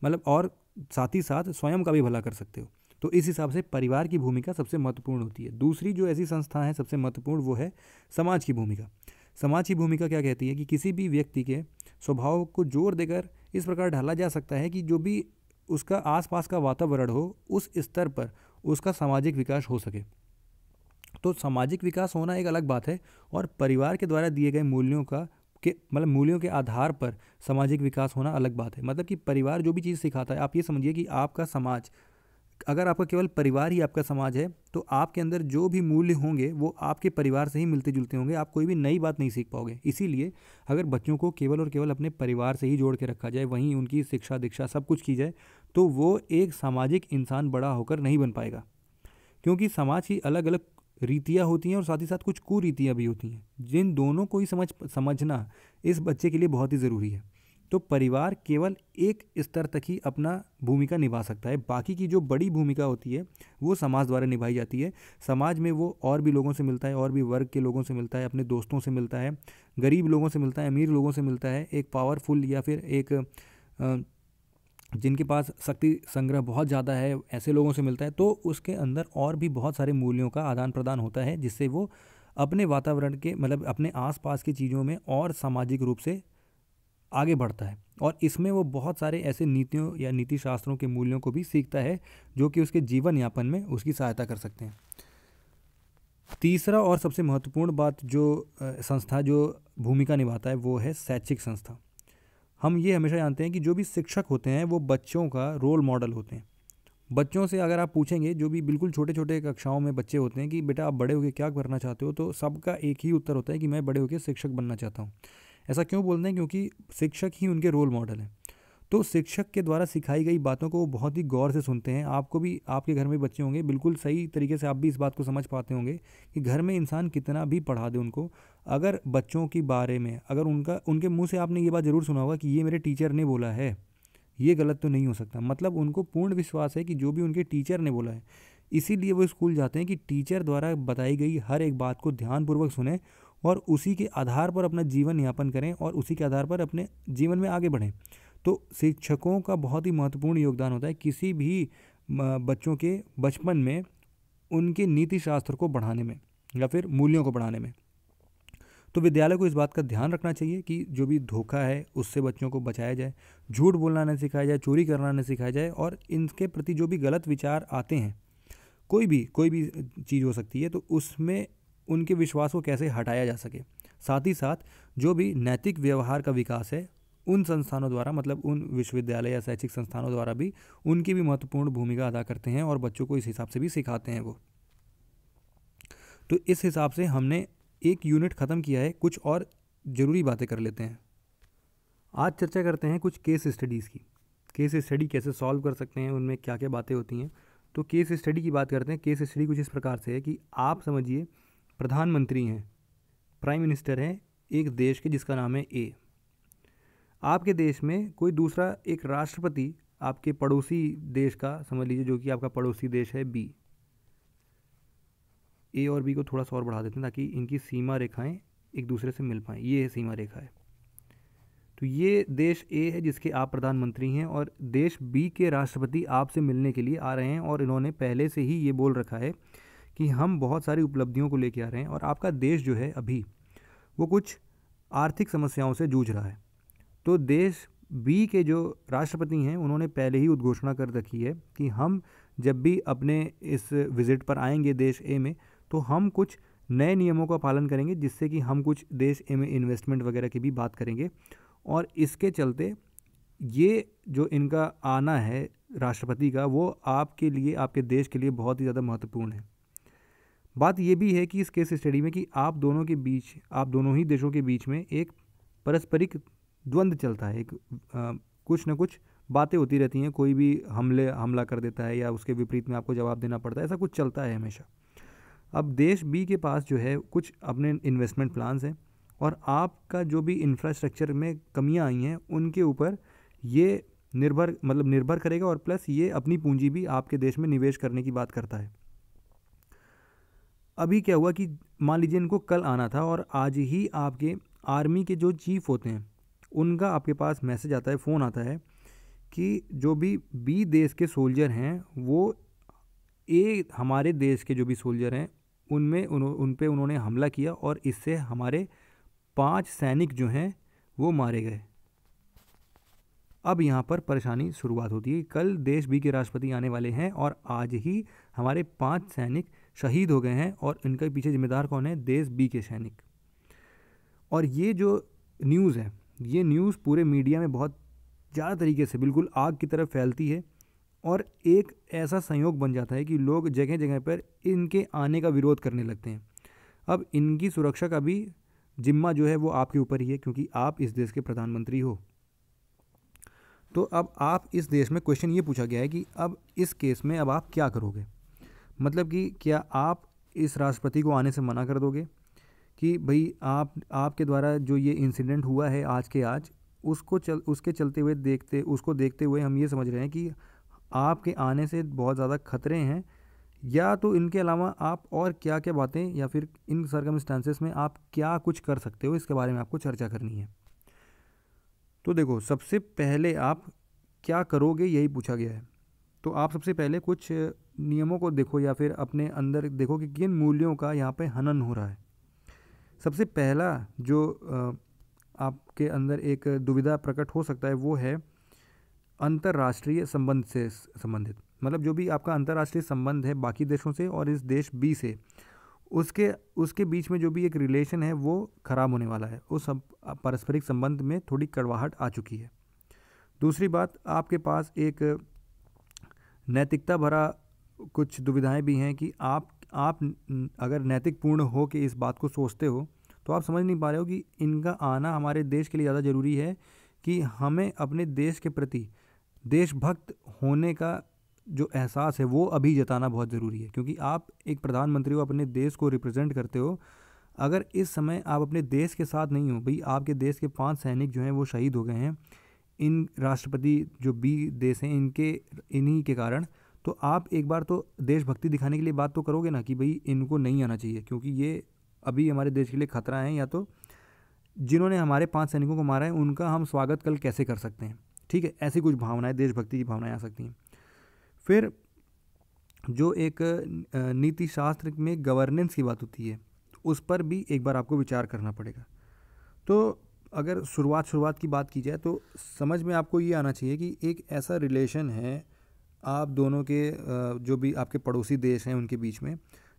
मतलब और साथ ही साथ स्वयं का भी भला कर सकते हो। तो इस हिसाब से परिवार की भूमिका सबसे महत्वपूर्ण होती है। दूसरी जो ऐसी संस्था है सबसे महत्वपूर्ण वो है समाज की भूमिका। समाज की भूमिका क्या कहती है कि किसी भी व्यक्ति के स्वभाव को जोर देकर इस प्रकार ढाला जा सकता है कि जो भी उसका आसपास का वातावरण हो उस स्तर पर उसका सामाजिक विकास हो सके। तो सामाजिक विकास होना एक अलग बात है, और परिवार के द्वारा दिए गए मूल्यों का मतलब मूल्यों के आधार पर सामाजिक विकास होना अलग बात है। मतलब कि परिवार जो भी चीज़ सिखाता है, आप ये समझिए कि आपका समाज, अगर आपका केवल परिवार ही आपका समाज है तो आपके अंदर जो भी मूल्य होंगे वो आपके परिवार से ही मिलते जुलते होंगे, आप कोई भी नई बात नहीं सीख पाओगे। इसीलिए अगर बच्चों को केवल और केवल अपने परिवार से ही जोड़ के रखा जाए, वहीं उनकी शिक्षा दीक्षा सब कुछ की जाए, तो वो एक सामाजिक इंसान बड़ा होकर नहीं बन पाएगा, क्योंकि समाज की अलग अलग रीतियाँ होती हैं और साथ ही साथ कुछ कुरीतियाँ भी होती हैं, जिन दोनों को ही समझना इस बच्चे के लिए बहुत ही ज़रूरी है। तो परिवार केवल एक स्तर तक ही अपना भूमिका निभा सकता है, बाकी की जो बड़ी भूमिका होती है वो समाज द्वारा निभाई जाती है। समाज में वो और भी लोगों से मिलता है, और भी वर्ग के लोगों से मिलता है, अपने दोस्तों से मिलता है, गरीब लोगों से मिलता है, अमीर लोगों से मिलता है, एक पावरफुल या फिर एक जिनके पास शक्ति संग्रह बहुत ज़्यादा है ऐसे लोगों से मिलता है। तो उसके अंदर और भी बहुत सारे मूल्यों का आदान प्रदान होता है, जिससे वो अपने वातावरण के मतलब अपने आसपास की चीज़ों में और सामाजिक रूप से आगे बढ़ता है, और इसमें वो बहुत सारे ऐसे नीतियों या नीति शास्त्रों के मूल्यों को भी सीखता है जो कि उसके जीवन यापन में उसकी सहायता कर सकते हैं। तीसरा और सबसे महत्वपूर्ण बात जो संस्था जो भूमिका निभाता है वो है शैक्षिक संस्था। हम ये हमेशा जानते हैं कि जो भी शिक्षक होते हैं वो बच्चों का रोल मॉडल होते हैं। बच्चों से अगर आप पूछेंगे, जो भी बिल्कुल छोटे छोटे कक्षाओं में बच्चे होते हैं कि बेटा आप बड़े होकर क्या करना चाहते हो, तो सबका एक ही उत्तर होता है कि मैं बड़े होकर शिक्षक बनना चाहता हूँ। ऐसा क्यों बोलते हैं? क्योंकि शिक्षक ही उनके रोल मॉडल हैं। तो शिक्षक के द्वारा सिखाई गई बातों को वो बहुत ही गौर से सुनते हैं। आपको भी, आपके घर में बच्चे होंगे, बिल्कुल सही तरीके से आप भी इस बात को समझ पाते होंगे कि घर में इंसान कितना भी पढ़ा दे उनको, अगर बच्चों के बारे में अगर उनके मुंह से आपने ये बात ज़रूर सुना होगा कि ये मेरे टीचर ने बोला है, ये गलत तो नहीं हो सकता। मतलब उनको पूर्ण विश्वास है कि जो भी उनके टीचर ने बोला है, इसीलिए वो स्कूल जाते हैं कि टीचर द्वारा बताई गई हर एक बात को ध्यानपूर्वक सुने और उसी के आधार पर अपना जीवन यापन करें और उसी के आधार पर अपने जीवन में आगे बढ़ें। तो शिक्षकों का बहुत ही महत्वपूर्ण योगदान होता है किसी भी बच्चों के बचपन में उनके नीति शास्त्र को बढ़ाने में या फिर मूल्यों को बढ़ाने में। तो विद्यालय को इस बात का ध्यान रखना चाहिए कि जो भी धोखा है उससे बच्चों को बचाया जाए, झूठ बोलना नहीं सिखाया जाए, चोरी करना नहीं सिखाया जाए, और इनके प्रति जो भी गलत विचार आते हैं, कोई भी चीज़ हो सकती है, तो उसमें उनके विश्वास को कैसे हटाया जा सके। साथ ही साथ जो भी नैतिक व्यवहार का विकास है उन संस्थानों द्वारा, मतलब उन विश्वविद्यालय या शैक्षिक संस्थानों द्वारा भी उनकी भी महत्वपूर्ण भूमिका अदा करते हैं और बच्चों को इस हिसाब से भी सिखाते हैं वो। तो इस हिसाब से हमने एक यूनिट ख़त्म किया है, कुछ और ज़रूरी बातें कर लेते हैं। आज चर्चा करते हैं कुछ केस स्टडीज़ की। केस स्टडी कैसे सॉल्व कर सकते हैं, उनमें क्या क्या बातें होती हैं। तो केस स्टडी की बात करते हैं। केस स्टडी कुछ इस प्रकार से है कि आप समझिए प्रधानमंत्री हैं, प्राइम मिनिस्टर हैं एक देश के जिसका नाम है ए। आपके देश में कोई दूसरा एक राष्ट्रपति आपके पड़ोसी देश का समझ लीजिए, जो कि आपका पड़ोसी देश है बी। ए और बी को थोड़ा सा और बढ़ा देते हैं ताकि इनकी सीमा रेखाएं एक दूसरे से मिल पाएँ। ये है सीमा रेखा है। तो ये देश ए है जिसके आप प्रधानमंत्री हैं और देश बी के राष्ट्रपति आपसे मिलने के लिए आ रहे हैं और इन्होंने पहले से ही ये बोल रखा है कि हम बहुत सारी उपलब्धियों को लेके आ रहे हैं और आपका देश जो है अभी वो कुछ आर्थिक समस्याओं से जूझ रहा है। तो देश बी के जो राष्ट्रपति हैं उन्होंने पहले ही उद्घोषणा कर रखी है कि हम जब भी अपने इस विज़िट पर आएंगे देश ए में, तो हम कुछ नए नियमों का पालन करेंगे, जिससे कि हम कुछ देश ए में इन्वेस्टमेंट वगैरह की भी बात करेंगे। और इसके चलते ये जो इनका आना है राष्ट्रपति का, वो आपके लिए, आपके देश के लिए बहुत ही ज़्यादा महत्वपूर्ण है। बात ये भी है कि इस केस स्टडी में कि आप दोनों के बीच, आप दोनों ही देशों के बीच में एक पारस्परिक द्वंद्व चलता है। एक कुछ न कुछ बातें होती रहती हैं, कोई भी हमला कर देता है या उसके विपरीत में आपको जवाब देना पड़ता है, ऐसा कुछ चलता है हमेशा। अब देश बी के पास जो है कुछ अपने इन्वेस्टमेंट प्लान्स हैं और आपका जो भी इंफ्रास्ट्रक्चर में कमियां आई हैं उनके ऊपर ये निर्भर करेगा और प्लस ये अपनी पूंजी भी आपके देश में निवेश करने की बात करता है। अभी क्या हुआ कि मान लीजिए इनको कल आना था और आज ही आपके आर्मी के जो चीफ होते हैं उनका आपके पास मैसेज आता है, फ़ोन आता है कि जो भी बी देश के सोल्जर हैं वो हमारे देश के जो भी सोल्जर हैं उन पे उन्होंने हमला किया और इससे हमारे 5 सैनिक जो हैं वो मारे गए। अब यहाँ पर परेशानी शुरुआत होती है। कल देश बी के राष्ट्रपति आने वाले हैं और आज ही हमारे 5 सैनिक शहीद हो गए हैं और इनके पीछे जिम्मेदार कौन है? देश बी के सैनिक। और ये जो न्यूज़ है, ये न्यूज़ पूरे मीडिया में बहुत ज़्यादा तरीके से बिल्कुल आग की तरफ फैलती है और एक ऐसा संयोग बन जाता है कि लोग जगह जगह पर इनके आने का विरोध करने लगते हैं। अब इनकी सुरक्षा का भी जिम्मा जो है वो आपके ऊपर ही है, क्योंकि आप इस देश के प्रधानमंत्री हो। तो अब आप इस देश में क्वेश्चन ये पूछा गया है कि अब इस केस में अब आप क्या करोगे? मतलब कि क्या आप इस राष्ट्रपति को आने से मना कर दोगे कि भाई आपके द्वारा जो ये इंसिडेंट हुआ है आज के आज, उसके चलते हुए उसको देखते हुए हम ये समझ रहे हैं कि आपके आने से बहुत ज़्यादा खतरे हैं, या तो इनके अलावा आप और क्या क्या बातें या फिर इन सर्कमस्टांसेस में आप क्या कुछ कर सकते हो, इसके बारे में आपको चर्चा करनी है। तो देखो, सबसे पहले आप क्या करोगे यही पूछा गया है। तो आप सबसे पहले कुछ नियमों को देखो या फिर अपने अंदर देखो कि किन मूल्यों का यहाँ पे हनन हो रहा है। सबसे पहला जो आपके अंदर एक दुविधा प्रकट हो सकता है वो है अंतर्राष्ट्रीय संबंध से संबंधित। मतलब जो भी आपका अंतर्राष्ट्रीय संबंध है बाकी देशों से और इस देश बी से, उसके बीच में जो भी एक रिलेशन है वो ख़राब होने वाला है। उस पारस्परिक संबंध में थोड़ी कड़वाहट आ चुकी है। दूसरी बात, आपके पास एक नैतिकता भरा कुछ दुविधाएं भी हैं कि आप अगर नैतिक पूर्ण हो के इस बात को सोचते हो तो आप समझ नहीं पा रहे हो कि इनका आना हमारे देश के लिए ज़्यादा ज़रूरी है, कि हमें अपने देश के प्रति देशभक्त होने का जो एहसास है वो अभी जताना बहुत ज़रूरी है। क्योंकि आप एक प्रधानमंत्री हो, अपने देश को रिप्रेजेंट करते हो। अगर इस समय आप अपने देश के साथ नहीं हो, भाई आपके देश के 5 सैनिक जो हैं वो शहीद हो गए हैं इन राष्ट्रपति जो बी देश हैं इन्हीं के कारण, तो आप एक बार तो देशभक्ति दिखाने के लिए बात तो करोगे ना कि भाई इनको नहीं आना चाहिए, क्योंकि ये अभी हमारे देश के लिए खतरा है, या तो जिन्होंने हमारे 5 सैनिकों को मारा है उनका हम स्वागत कल कैसे कर सकते हैं। ठीक है, ऐसी कुछ भावनाएं, देशभक्ति की भावनाएं आ सकती हैं। फिर जो एक नीति शास्त्र में गवर्नेंस की बात होती है, उस पर भी एक बार आपको विचार करना पड़ेगा। तो अगर शुरुआत की बात की जाए तो समझ में आपको ये आना चाहिए कि एक ऐसा रिलेशन है आप दोनों के जो भी आपके पड़ोसी देश हैं उनके बीच में,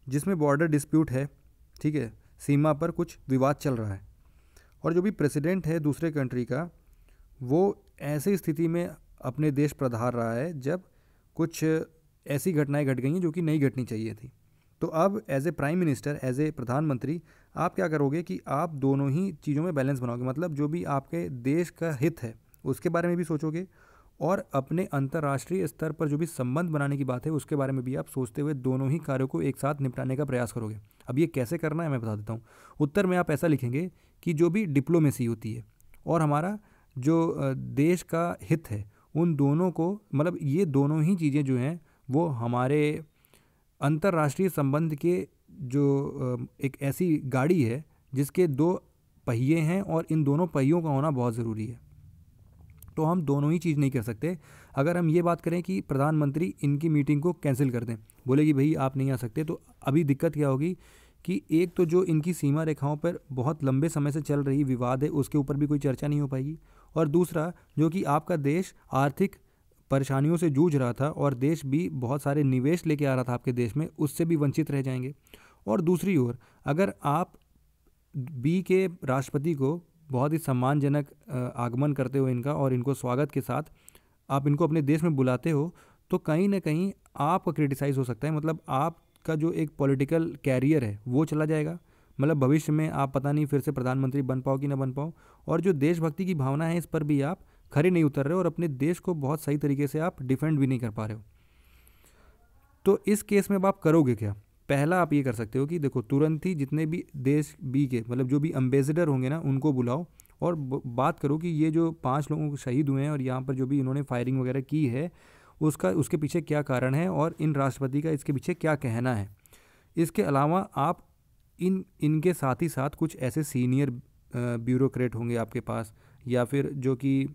जिसमें बॉर्डर डिस्प्यूट है। ठीक है, सीमा पर कुछ विवाद चल रहा है और जो भी प्रेसिडेंट है दूसरे कंट्री का, वो ऐसी स्थिति में अपने देश पधार रहा है जब कुछ ऐसी घटनाएं घट गई हैं जो कि नहीं घटनी चाहिए थी। तो अब as a prime minister, as a प्रधानमंत्री, आप क्या करोगे कि आप दोनों ही चीज़ों में बैलेंस बनाओगे। मतलब जो भी आपके देश का हित है उसके बारे में भी सोचोगे, और अपने अंतर्राष्ट्रीय स्तर पर जो भी संबंध बनाने की बात है उसके बारे में भी आप सोचते हुए दोनों ही कार्यों को एक साथ निपटाने का प्रयास करोगे। अब ये कैसे करना है मैं बता देता हूँ। उत्तर में आप ऐसा लिखेंगे कि जो भी डिप्लोमेसी होती है और हमारा जो देश का हित है, उन दोनों को, मतलब ये दोनों ही चीज़ें जो हैं वो हमारे अंतर्राष्ट्रीय संबंध के जो एक ऐसी गाड़ी है जिसके दो पहिए हैं और इन दोनों पहियों का होना बहुत ज़रूरी है। तो हम दोनों ही चीज़ नहीं कर सकते। अगर हम ये बात करें कि प्रधानमंत्री इनकी मीटिंग को कैंसिल कर दें, बोले कि भाई आप नहीं आ सकते, तो अभी दिक्कत क्या होगी कि एक तो जो इनकी सीमा रेखाओं पर बहुत लंबे समय से चल रही विवाद है उसके ऊपर भी कोई चर्चा नहीं हो पाएगी, और दूसरा जो कि आपका देश आर्थिक परेशानियों से जूझ रहा था और देश भी बहुत सारे निवेश लेके आ रहा था आपके देश में, उससे भी वंचित रह जाएंगे। और दूसरी ओर अगर आप बी के राष्ट्रपति को बहुत ही सम्मानजनक आगमन करते हो इनका और इनको स्वागत के साथ आप इनको अपने देश में बुलाते हो, तो कहीं ना कहीं आपका क्रिटिसाइज़ हो सकता है। मतलब आपका जो एक पॉलिटिकल कैरियर है वो चला जाएगा। मतलब भविष्य में आप पता नहीं फिर से प्रधानमंत्री बन पाओ कि ना बन पाओ, और जो देशभक्ति की भावना है इस पर भी आप खरे नहीं उतर रहे हो और अपने देश को बहुत सही तरीके से आप डिफेंड भी नहीं कर पा रहे हो। तो इस केस में अब आप करोगे क्या? पहला आप ये कर सकते हो कि देखो, तुरंत ही जितने भी देश बी के, मतलब जो भी अम्बेसडर होंगे ना, उनको बुलाओ और बात करो कि ये जो 5 लोगों को शहीद हुए हैं और यहाँ पर जो भी इन्होंने फायरिंग वगैरह की है उसके पीछे क्या कारण है और इन राष्ट्रपति का इसके पीछे क्या कहना है। इसके अलावा आप इनके साथ ही साथ कुछ ऐसे सीनियर ब्यूरोक्रेट होंगे आपके पास, या फिर जो कि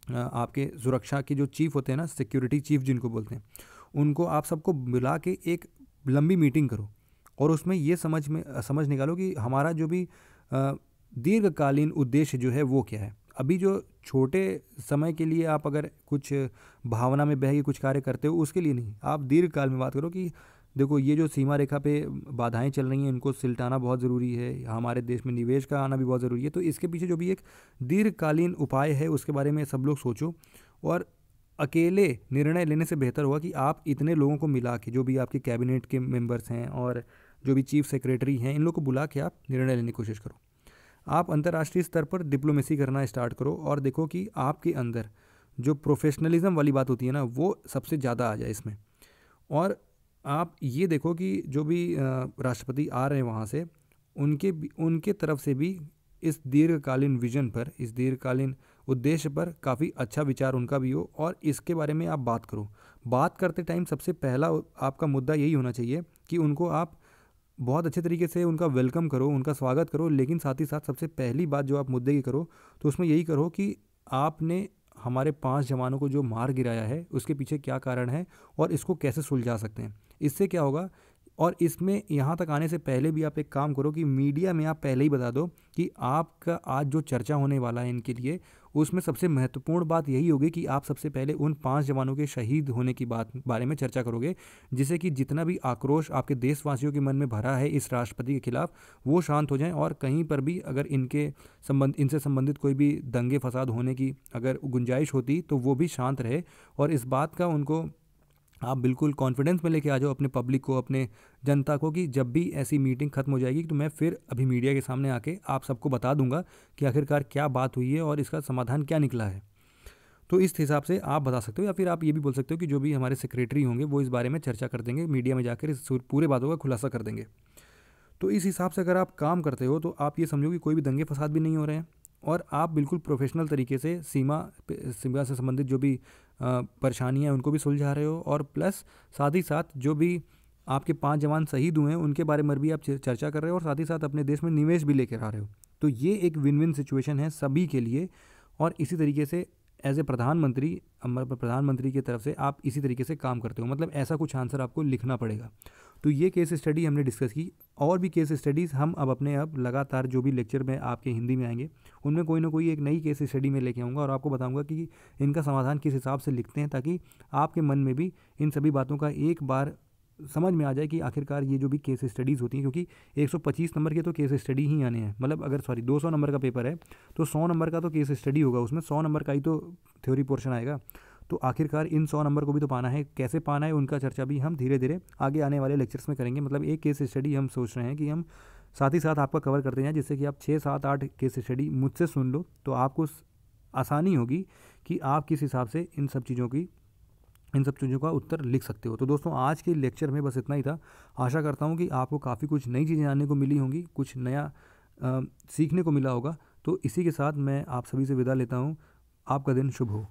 आपके सुरक्षा के जो चीफ होते हैं ना, सिक्योरिटी चीफ जिनको बोलते हैं, उनको आप सबको मिला के एक लंबी मीटिंग करो और उसमें ये समझ निकालो कि हमारा जो भी दीर्घकालीन उद्देश्य जो है वो क्या है। अभी जो छोटे समय के लिए आप अगर कुछ भावना में बह के कुछ कार्य करते हो उसके लिए नहीं, आप दीर्घकाल में बात करो कि देखो ये जो सीमा रेखा पे बाधाएं चल रही हैं इनको सिलटाना बहुत ज़रूरी है, हमारे देश में निवेश का आना भी बहुत ज़रूरी है। तो इसके पीछे जो भी एक दीर्घकालीन उपाय है उसके बारे में सब लोग सोचो, और अकेले निर्णय लेने से बेहतर होगा कि आप इतने लोगों को मिला के, जो भी आपके कैबिनेट के मेंबर्स हैं और जो भी चीफ सेक्रेटरी हैं, इन लोगों को बुला के आप निर्णय लेने की कोशिश करो। आप अंतर्राष्ट्रीय स्तर पर डिप्लोमेसी करना स्टार्ट करो और देखो कि आपके अंदर जो प्रोफेशनलिज्म वाली बात होती है ना वो सबसे ज़्यादा आ जाए इसमें। और आप ये देखो कि जो भी राष्ट्रपति आ रहे हैं वहाँ से, उनके तरफ से भी इस दीर्घकालीन विजन पर, इस दीर्घकालीन उद्देश्य पर काफ़ी अच्छा विचार उनका भी हो और इसके बारे में आप बात करो। बात करते टाइम सबसे पहला आपका मुद्दा यही होना चाहिए कि उनको आप बहुत अच्छे तरीके से उनका वेलकम करो, उनका स्वागत करो, लेकिन साथ ही साथ सबसे पहली बात जो आप मुद्दे की करो तो उसमें यही करो कि आपने हमारे 5 जवानों को जो मार गिराया है उसके पीछे क्या कारण है और इसको कैसे सुलझा सकते हैं। इससे क्या होगा, और इसमें यहाँ तक आने से पहले भी आप एक काम करो कि मीडिया में आप पहले ही बता दो कि आपका आज जो चर्चा होने वाला है इनके लिए, उसमें सबसे महत्वपूर्ण बात यही होगी कि आप सबसे पहले उन 5 जवानों के शहीद होने की बारे में चर्चा करोगे, जिससे कि जितना भी आक्रोश आपके देशवासियों के मन में भरा है इस राष्ट्रपति के खिलाफ वो शांत हो जाए, और कहीं पर भी अगर इनसे संबंधित कोई भी दंगे फसाद होने की अगर गुंजाइश होती तो वो भी शांत रहे। और इस बात का उनको आप बिल्कुल कॉन्फिडेंस में लेके आ जाओ अपने पब्लिक को, अपने जनता को, कि जब भी ऐसी मीटिंग खत्म हो जाएगी तो मैं फिर अभी मीडिया के सामने आके आप सबको बता दूंगा कि आखिरकार क्या बात हुई है और इसका समाधान क्या निकला है। तो इस हिसाब से आप बता सकते हो, या फिर आप ये भी बोल सकते हो कि जो भी हमारे सेक्रेटरी होंगे वो इस बारे में चर्चा कर देंगे, मीडिया में जाकर इस पूरे बातों का खुलासा कर देंगे। तो इस हिसाब से अगर आप काम करते हो तो आप ये समझो कि कोई भी दंगे फसाद भी नहीं हो रहे हैं और आप बिल्कुल प्रोफेशनल तरीके से सीमा से संबंधित जो भी परेशानियाँ हैं उनको भी सुलझा रहे हो, और प्लस साथ ही साथ जो भी आपके 5 जवान शहीद हुए हैं उनके बारे में भी आप चर्चा कर रहे हो और साथ ही साथ अपने देश में निवेश भी लेकर आ रहे हो। तो ये एक विन विन सिचुएशन है सभी के लिए, और इसी तरीके से एज ए प्रधानमंत्री की तरफ से आप इसी तरीके से काम करते हो। मतलब ऐसा कुछ आंसर आपको लिखना पड़ेगा। तो ये केस स्टडी हमने डिस्कस की, और भी केस स्टडीज़ हम अब लगातार जो भी लेक्चर में आपके हिंदी में आएंगे उनमें कोई ना कोई एक नई केस स्टडी में लेके आऊँगा और आपको बताऊँगा कि इनका समाधान किस हिसाब से लिखते हैं, ताकि आपके मन में भी इन सभी बातों का एक बार समझ में आ जाए कि आखिरकार ये जो भी केस स्टडीज़ होती हैं, क्योंकि 125 नंबर के तो केस स्टडी ही आने हैं, मतलब अगर 200 नंबर का पेपर है तो 100 नंबर का तो केस स्टडी होगा, उसमें 100 नंबर का ही तो थ्योरी पोर्शन आएगा। तो आखिरकार इन 100 नंबर को भी तो पाना है, कैसे पाना है उनका चर्चा भी हम धीरे धीरे आगे आने वाले लेक्चर्स में करेंगे। मतलब एक केस स्टडी हम सोच रहे हैं कि हम साथ ही साथ आपका कवर करते जाएं, जिससे कि आप 6, 7, 8 केस स्टडी मुझसे सुन लो तो आपको आसानी होगी कि आप किस हिसाब से इन सब चीज़ों का उत्तर लिख सकते हो। तो दोस्तों आज के लेक्चर में बस इतना ही था। आशा करता हूँ कि आपको काफ़ी कुछ नई चीज़ें जानने को मिली होंगी, कुछ नया सीखने को मिला होगा। तो इसी के साथ मैं आप सभी से विदा लेता हूँ। आपका दिन शुभ हो।